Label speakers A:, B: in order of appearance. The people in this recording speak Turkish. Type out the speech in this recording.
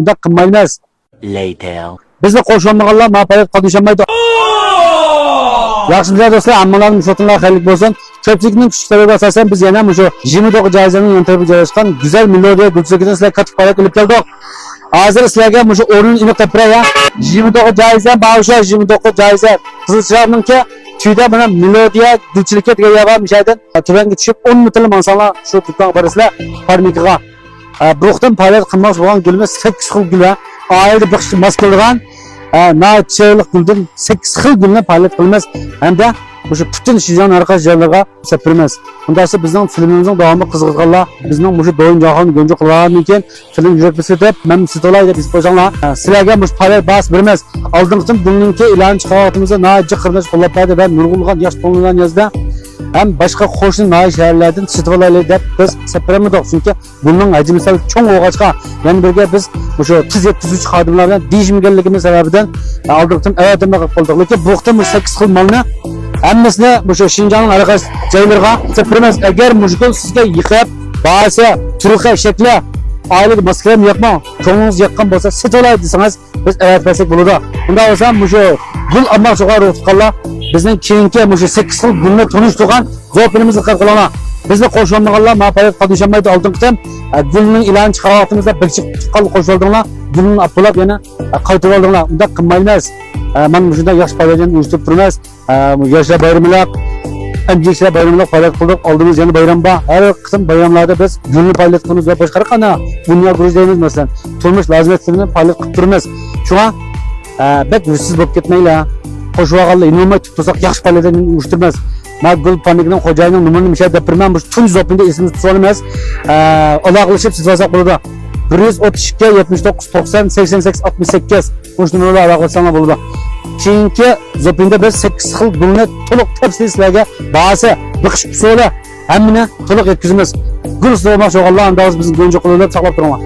A: Bunda qilmaymiz.
B: Later.
A: Bizni qo'shilmaganlar ma'quliyat qadishamaydi. Yaxshi bilan do'stlar, ammolarning shotinlar xayrli bo'lsin. Ko'pchilikning kuchlariga asosan biz yana shu 29 joyzaning yontarafida joylashgan go'zal melodiya gulchiligini sizlarga qattiq faoliyat qilib keldik. Hozir sizlarga shu o'rinni aniq topiraya 29 joyza, bağışa 29 joyza. Qizilchilarningki tuyda mana melodiya gulchilikka degan yava mishaydan tuvanga tushib 10 metrli insonlar shu tutgan baraslar farmikiga. Buruqdan faoliyat qilmoq bo'lgan gulimiz 8 xil gullar. Oilada bir mos kelgan naçaylık gülden 8 xil gülne faoliyat qilamiz hamda o'sha butun Şinjan arqash joylarga sapiramiz. Undasi bizning filmimizning davomi qiziqganlar bizning o'sha doim jahon go'nja qilgandan keyin film yurakbisi deb men sitolay deb isbo'janglar sizlarga mush faoliyat bas beramiz. Oldingidan buningki e'lon chiqarganimizda naji qirnash qo'llab berdi va nurg'ulgan yosh qo'llangan yozda ham boshqa qo'shni nayi shaharlardan sitolaylar deb biz sapiramiz. Chunki bunning hajmi sal cho'ng o'g'achqa yana birga biz o'sha tiz yetkazuvchi xodimlar bilan deyishmaganligimiz sababidan oldingidan avatimga qilib qoldik. Lekin bu vaqtda 8 xil malni hammasini o'sha Şinjanning arqash joylarga sapiramiz. Agar mushkul sizga yiqib, ba'zi turqi shakli oilada maskaram yo'qmi? Ko'nglingiz yoqqan bo'lsa sitolay desangiz biz avat bersak bo'ladi. Unda bo'lsa shu gul amma sug'ar o'tqanlar bizning keyingi 8 xil gulni tunishtirgan zo'pinimizni qilqilana. Bizni qo'shilmaganlar ma'quliyat qadishamaydi. Oldingidan gulning e'lon chiqarganimizda bir chiqqan qo'shildinglar. Gulni apolab yana qaytarib oldinglar. Unda qilmaymiz. Men shunday yosh faoliyatini uyushtirib turamiz. Yoshlar bayramlar, amjiklar bayramlar faoliyat qildik. Oldimiz yana bayram bor. Har qism bayramlarda biz gulni faoliyat qilamiz va boshqa qana dunyo gurujdaymiz masalan. Turmush lazimatlarini faoliyat qilib turamiz. Shunga bek rusiz bo'lib ketmaylar. Qo'shilganlar inomat tutsak yaxshi faoliyatni uyushtiramiz. Men gul panikning xo'jayining numarini mishay deb birman bu tun zopinda esimizda tutib olamiz. Aloqalashib sizlarga bo'ladi. 132 79 90 88 68 qo'shni numaralar aloqalasanglar bo'ladi. Keyingi zopinda biz 8 xil gulni to'liq tafsillarga ba'zi biqish usuli hammani to'liq yetkazamiz. Gul sizlarga sho'g'illar andoz bizni go'nja qo'llab saqlab turaman.